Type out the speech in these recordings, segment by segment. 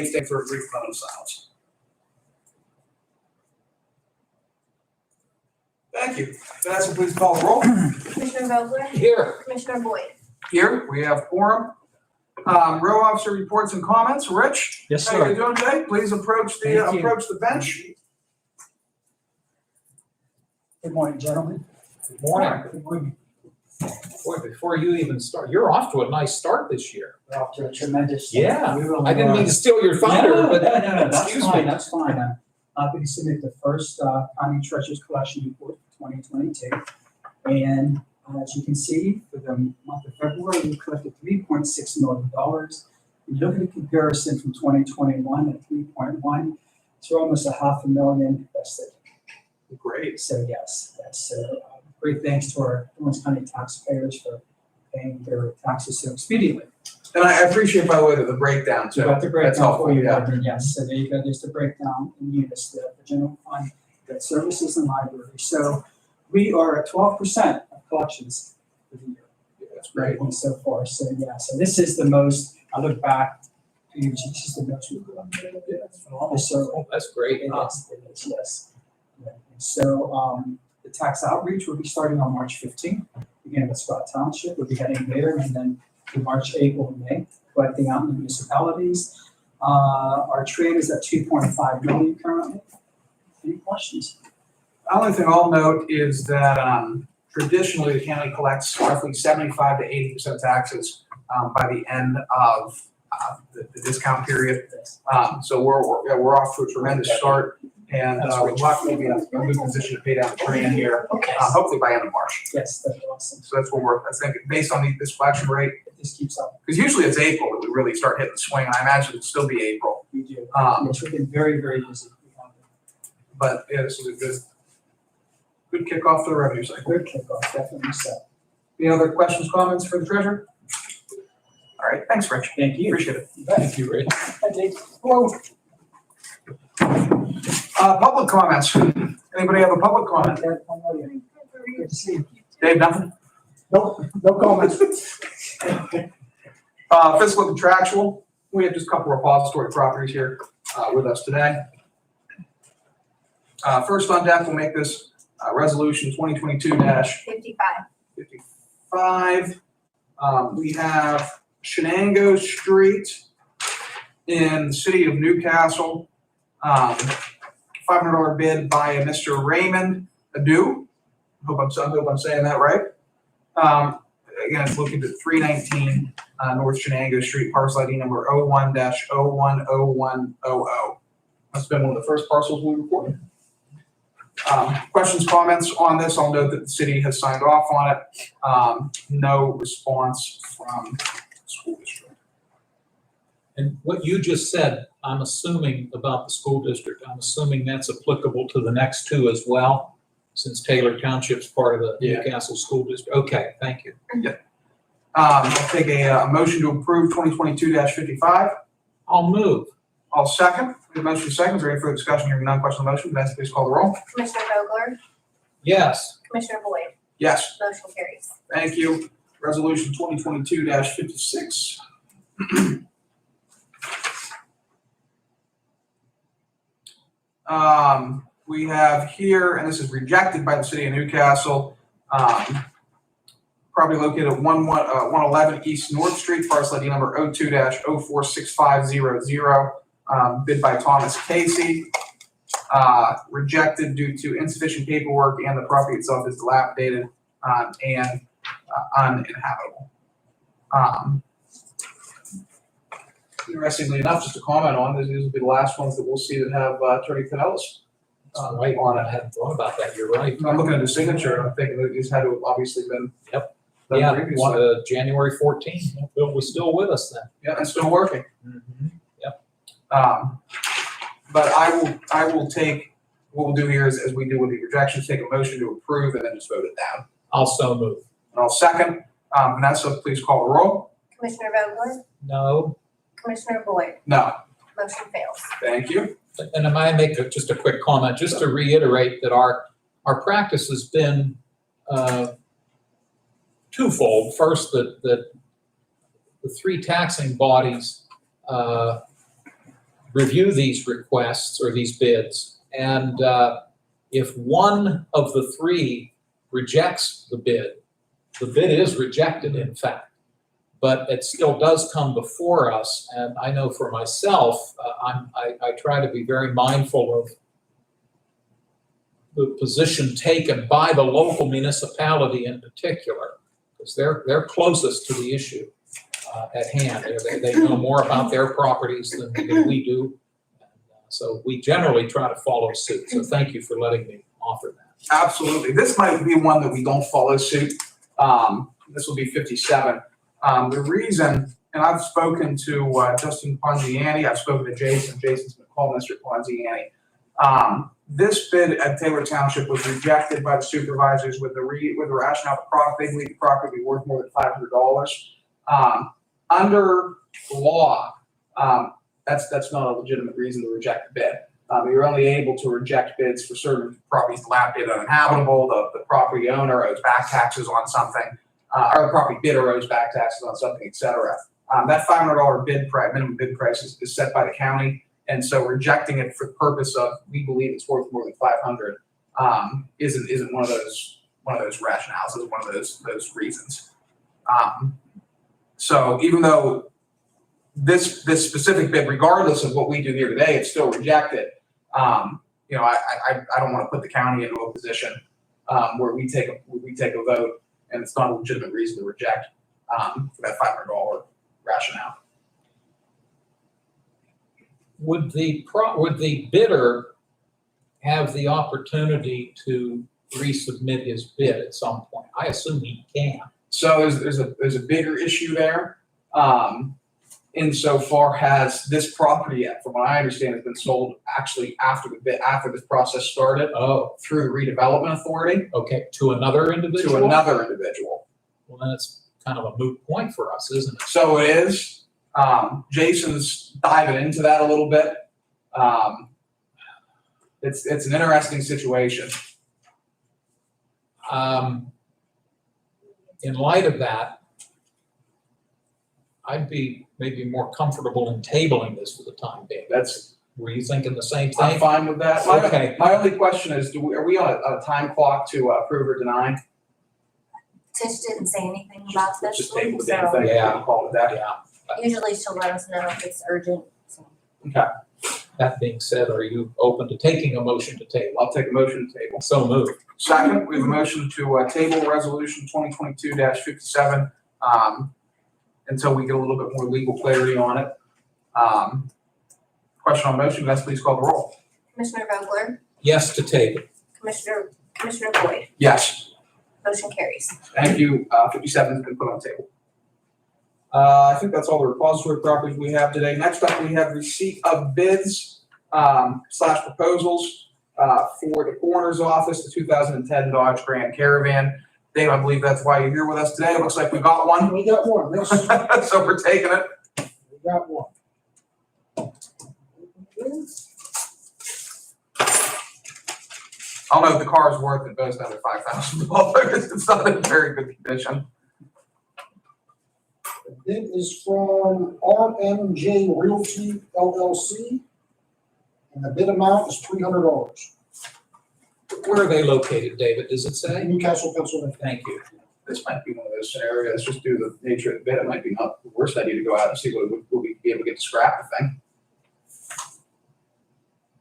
Stand for a brief moment of silence. Thank you. Vanessa, please call the roll. Commissioner Vogler? Here. Commissioner Boyd? Here, we have quorum. Row officer reports and comments. Rich? Yes, How are sir. you doing today? Please approach Thank you. the bench. Good morning, gentlemen. Good morning. Good morning. Boy, before you even start, you're off to a nice start this year. We're off to a tremendous start. Yeah, We will, I didn't mean to steal your thunder, No, but that's excuse fine, me. that's fine. I'm happy to submit the first county treasurer's collection report for 2022. And as you can see, for the month of February, we collected $3.6 million. When you look at the comparison from 2021 at 3.1, it's almost $500,000 invested. Great. So yes, that's great thanks to our Orange County taxpayers for paying their taxes so expediently. And I appreciate, by the way, the breakdown too. So got the That's breakdown helpful, for you, yeah. Gordon, yes, so there you go, there's the breakdown in units, the general fund, debt services and library. So we are at 12% of collections for the year. Yeah, that's great. And so far, so yeah, so this is the most, I look back, this is the most we've done. Yeah, that's phenomenal. So Oh, that's great. it is, yes. Yeah. So the tax outreach will be starting on March 15th. Again, with Scott Township, we'll be heading there, and then to March, April, and May, collecting out in the municipalities. Our trade is at 2.5 million currently. Any questions? The only thing I'll note is that traditionally the county collects roughly 75 to 80% taxes by the end of the discount period. So we're off to a tremendous start, and we're lucky to be in a good position to pay down the train here, hopefully by end of March. Yes, that's awesome. So that's what we're, I think, based on this collection rate, If this keeps up, because usually it's April that we really start hitting the swing. I imagine it'll still be April. we do. Um, Yes, we've been very, very busy. We have But yeah, this is a good kickoff to the revenue a cycle. good kickoff, definitely so. Any other questions, comments for the treasurer? All right, thanks, Rich. Thank you. Appreciate it. Thank you, Rich. Hi, Dave. Hello. Public comments. Anybody have a public comment? Good to see you. Dave, nothing? No comments. Fiscal contractual. We have just a couple of repository properties here with us today. First on deck, we'll make this resolution 2022-55. We have Shenango Street in the city of Newcastle. $500 bid by a Mr. Raymond Adu. Hope I'm saying that right. Again, it's located at 319 North Shenango Street, parcel ID number 01-010100. That's been one of the first parcels we reported. Questions, comments on this? I'll note that the city has signed off on it. No response from the school district. And what you just said, I'm assuming about the school district, I'm assuming that's applicable to the next two as well, since Taylor Township's part of the Newcastle School District. Okay, thank you. I'll take a motion to approve 2022-55. I'll move. I'll second. We have a motion second. Is there any further discussion? Hearing none, question on the motion. Vanessa, please call the roll. Commissioner Vogler? Yes. Commissioner Boyd? Yes. Motion carries. Thank you. Resolution 2022-56. We have here, and this is rejected by the city of Newcastle, property located at 111 East North Street, parcel ID number 02-046500, bid by Thomas Casey. Rejected due to insufficient paperwork and the property itself is dilapidated and uninhabitable. Interestingly enough, just to comment on, these will be the last ones that we'll see that have Attorney Pinellas Right on I it. hadn't thought about that. You're right. I'm looking at the signature, and I'm thinking that these had to have obviously been done Yeah, previously. January 14th. Bill was still with us then. Yeah, and still working. Mm-hmm. But I will take, what we'll do here is, as we do with the rejections, take a motion to approve and then just vote it down. I'll so move. And I'll second. Vanessa, please call the roll. Commissioner Vogler? No. Commissioner Boyd? No. Motion fails. Thank you. And I might make just a quick comment, just to reiterate that our practice has been twofold. First, that the three taxing bodies review these requests or these bids. And if one of the three rejects the bid is rejected, in fact. But it still does come before us, and I know for myself, I try to be very mindful of the position taken by the local municipality in particular, because they're closest to the issue at hand. They know more about their properties than we do. And, so we generally try to follow suit. So thank you for letting me offer that. Absolutely. This might be one that we don't follow suit. This will be 57. The reason, and I've spoken to Justin Ponziani, I've spoken to Jason. Jason's been called Mr. Ponziani. This bid at Taylor Township was rejected by the supervisors with the rationale they believe the property would be worth more than $500. Under law, that's not a legitimate reason to reject the bid. You're only able to reject bids for certain properties dilapidated and uninhabitable, the property owner owes back taxes on something, or the property bidder owes back taxes on something, et cetera. That $500 minimum bid price is set by the county, and so rejecting it for the purpose of we believe it's worth more than $500 isn't one of those rationales, isn't one of those reasons. So even though this specific bid, regardless of what we do here today, it's still rejected. I don't want to put the county into a position where we take a vote and it's not a legitimate reason to reject for that $500 rationale. Would the bidder have the opportunity to resubmit his bid at some point? I assume he can. So there's a bigger issue there. Insofar as this property, from what I understand, has been sold actually after this process started. Oh, Through the redevelopment authority. okay, to another individual? To another individual. Well, then it's kind of a moot point for us, isn't it? So it is. Jason's diving into that a little bit. It's an interesting situation. In light of that, I'd be maybe more comfortable in tabling this for the time being. Were you thinking the same I'm thing? fine with that. Okay. My only question is, are we on a time clock to approve or deny? Tish didn't say anything about this, Just table the so damn thing. Yeah. Call it that. Yeah. usually she'll let us know if it's urgent, so. Okay. That being said, are you open to taking a motion to table? I'll take a motion to table. So moved. Second, we have a motion to table resolution 2022-57 until we get a little bit more legal clarity on it. Question on motion, Vanessa, please call the roll. Commissioner Vogler? Yes to table. Commissioner Boyd? Yes. Motion carries. Thank you. 57 has been put on the table. I think that's all the repository properties we have today. Next up, we have receipt of bids / proposals for the coroner's office, the 2010 Dodge Grand Caravan. Dave, I believe that's why you're here with us today. It looks like we got one. We got one, yes, So we're taking it. we got one. I'll know if the car is worth it, but it's under $5,000. It's not in very good condition. The bid is from RMJ Realty LLC, and the bid amount is $300. Where are they located, David? Does it say? Newcastle, Pennsylvania. Thank you. This might be one of those scenarios, just due to the nature of the bid, it might be not the worst idea to go out and see what will we be able to get to scrap the thing.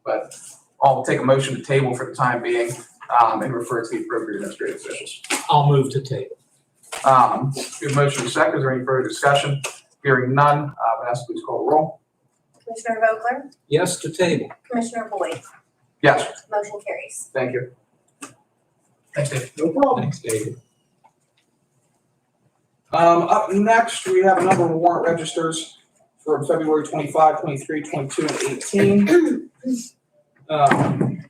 But I'll take a motion to table for the time being, and refer it to the appropriate administrative officials. I'll move to table. We have a motion to second. Is there any further discussion? Hearing none, Vanessa, please call the roll. Commissioner Vogler? Yes to table. Commissioner Boyd? Yes, Motion carries. thank you. Thanks, Dave. No problem. Thanks, David. Up next, we have a number of warrant registers for February 25, 23, 22, and 18. And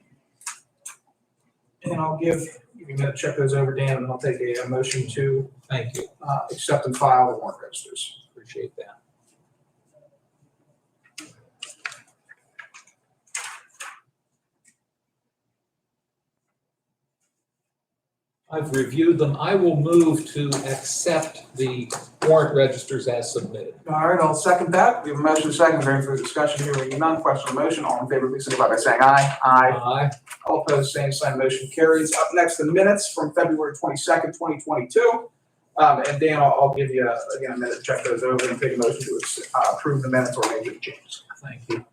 I'll give you a minute to check those over, Dan, and I'll take a motion to Thank you. accept and file the warrant registers. Appreciate that. I've reviewed them. I will move to accept the warrant registers as submitted. All right, I'll second that. We have a motion and a second. Is there any further discussion here? Hearing none, question on the motion. All in favor, please signify by saying aye. Aye. Aye. All opposed, same sign. Motion carries. Up next, the minutes from February 22nd, 2022. And Dan, I'll give you, again, a minute to check those over and take a motion to approve the minutes or make any changes. Thank you.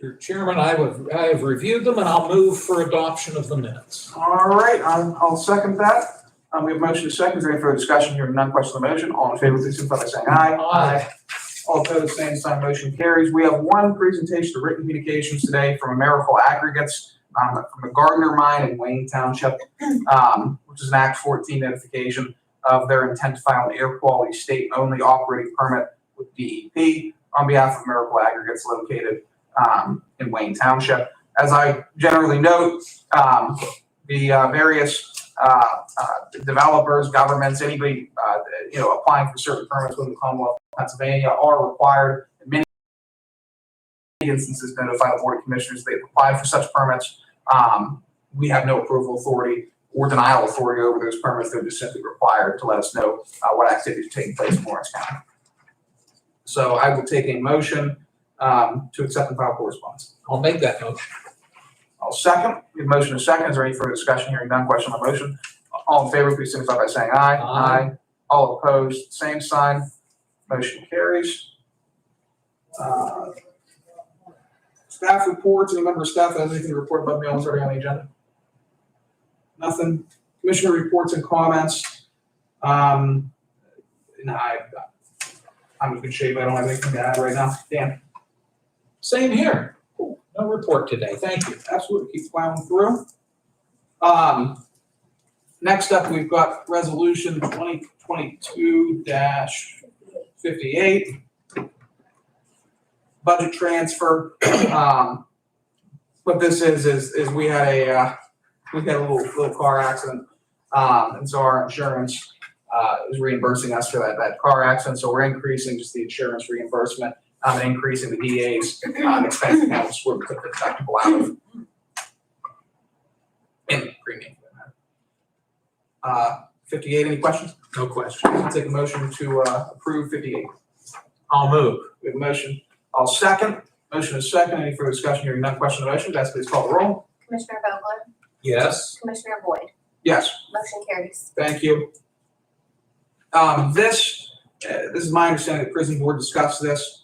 Mr. Chairman, I have reviewed them and I'll move for adoption of the minutes. All right, I'll second that. We have a motion to second. Is there any further discussion here? None, question on the motion. All in favor, please signify by saying aye. Aye. All opposed, same sign. Motion carries. We have one presentation of written communications today from Americal Aggregates from the Gardner Mine in Wayne Township, which is an Act 14 notification of their intent to file an air quality state-only operating permit with DEP on behalf of Americal Aggregates located in Wayne Township. As I generally note, the various developers, governments, anybody applying for certain permits within the Commonwealth of Pennsylvania are required in many instances to notify the Board of Commissioners they've applied for such permits. We have no approval authority or denial authority over those permits. They're just simply required to let us know what activities are taking place in Lawrence County. So I will take a motion to accept and file correspondence. I'll make that motion. I'll second. We have a motion and a second. Is there any further discussion? Hearing none, question on the motion. All in favor, please signify by saying aye. Aye. All opposed, same sign. Motion carries. Staff reports. Any member of staff that has anything to report above me on already on the agenda? Nothing. Commissioner reports and comments. I'm in good shape. I don't have anything to add right now. Dan? Same here. No report today. Thank you. Absolutely, keep plowing through. Next up, we've got resolution 2022-58. Budget transfer. What this is we had a little car accident, and so our insurance is reimbursing us for that car accident. So we're increasing just the insurance reimbursement, and increasing the DA's expense accounts where we took the deductible out of. And premium. 58, any questions? No question. I'll take a motion to approve 58. I'll move. We have a motion. I'll second. Motion is second. Any further discussion? Hearing none, question on the motion. Vanessa, please call the roll. Commissioner Vogler? Yes. Commissioner Boyd? Yes. Motion carries. Thank you. This is my understanding the prison board discussed this.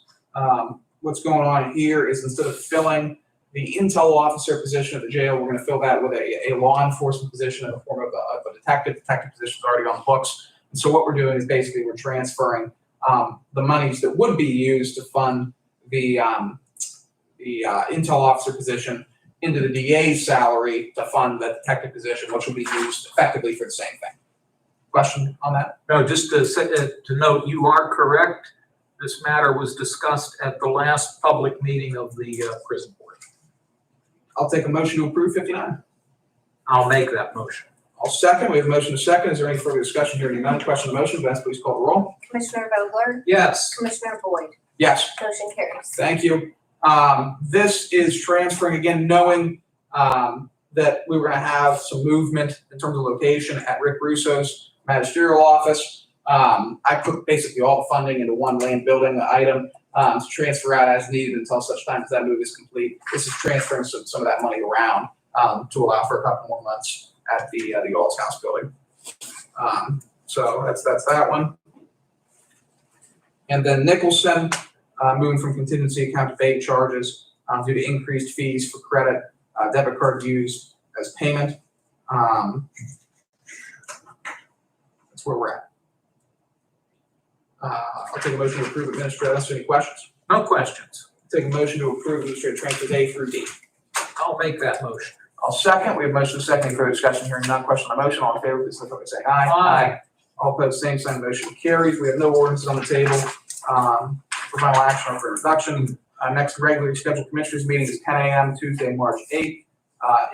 What's going on here is instead of filling the intel officer position at the jail, we're going to fill that with a law enforcement position in the form of a detective. Detective position is already on the books. And so what we're doing is basically we're transferring the monies that would be used to fund the intel officer position into the DA's salary to fund the detective position, which will be used effectively for the same thing. Question on that? No, just to note, you are correct. This matter was discussed at the last public meeting of the prison board. I'll take a motion to approve 59. I'll make that motion. I'll second. We have a motion to second. Is there any further discussion? Hearing none, question on the motion. Vanessa, please call the roll. Commissioner Vogler? Yes. Commissioner Boyd? Yes. Motion carries. Thank you. This is transferring, again, knowing that we were going to have some movement in terms of location at Rick Russo's magisterial office. I put basically all the funding into one land building item to transfer out as needed until such time as that move is complete. This is transferring some of that money around to allow for a couple more months at the Alls House building. So that's that one. And then Nicholson, moving from contingency account to paid charges due to increased fees for credit, debit card used as payment. That's where we're at. I'll take a motion to approve administrative. Any questions? No questions. Take a motion to approve administrative transfers A through D. I'll make that motion. I'll second. We have motion second. Any further discussion? Hearing none, question on the motion. All in favor, please signify by saying aye. Aye. All opposed, same sign. Motion carries. We have no ordinances on the table for final action or for introduction. Next regularly scheduled commissioners meeting is 10 a.m. Tuesday, March 8th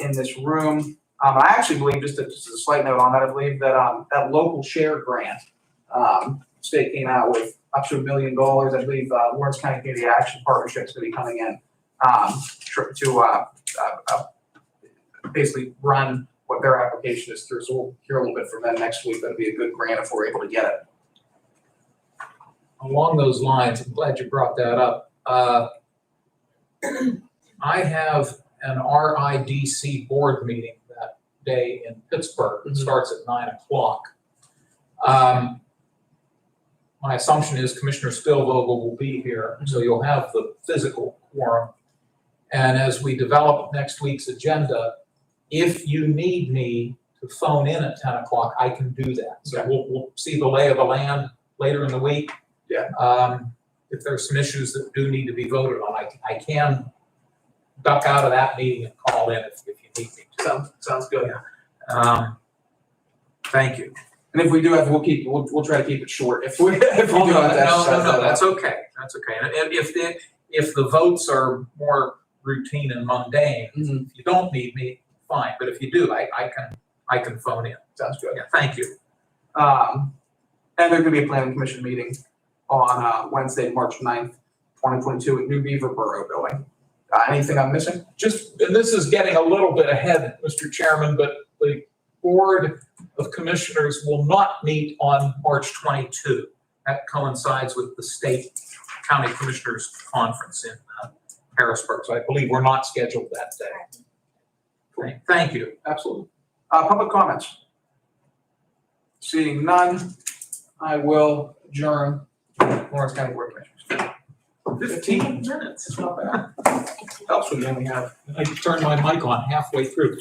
in this room. I actually believe, just as a slight note on that, I believe that that local share grant state came out with up to $1 million. I believe, Lawrence County Community Action Partnership is gonna be coming in, to basically run what their application is through. So we'll hear a little bit from them next week. That'll be a good grant if we're able to get it. Along those lines, I'm glad you brought that up. I have an RIDC board meeting that day in Pittsburgh. It starts at 9 o'clock. My assumption is Commissioner Spillvogel will be here, so you'll have the physical quorum. And as we develop next week's agenda, if you need me to phone in at 10 o'clock, I can do that. So we'll see the lay of the land later in the week. Yeah. If there's some issues that do need to be voted on, I can duck out of that meeting and call in if you need me to. Sounds good. Thank you. And if we do have, we'll try to keep it short. If we do have to No, exercise that. that's okay. That's okay. And if the votes are more routine and mundane, Mhm. if you don't need me, fine. But if you do, I can phone in. Sounds good. Yeah, thank you. And there's gonna be a planning commission meeting on Wednesday, March 9th, 2022 at New Beaver Borough Building. Anything I'm missing? And this is getting a little bit ahead, Mr. Chairman, but the Board of Commissioners will not meet on March 22. That coincides with the State County Commissioners Conference in Harrisburg. So I believe we're not scheduled that day. Thank you. Absolutely. Public comments? Seeing none, I will adjourn Lawrence County Board of Commissioners. 15 minutes. It's not bad. Helps when you only have I turned my mic on halfway through.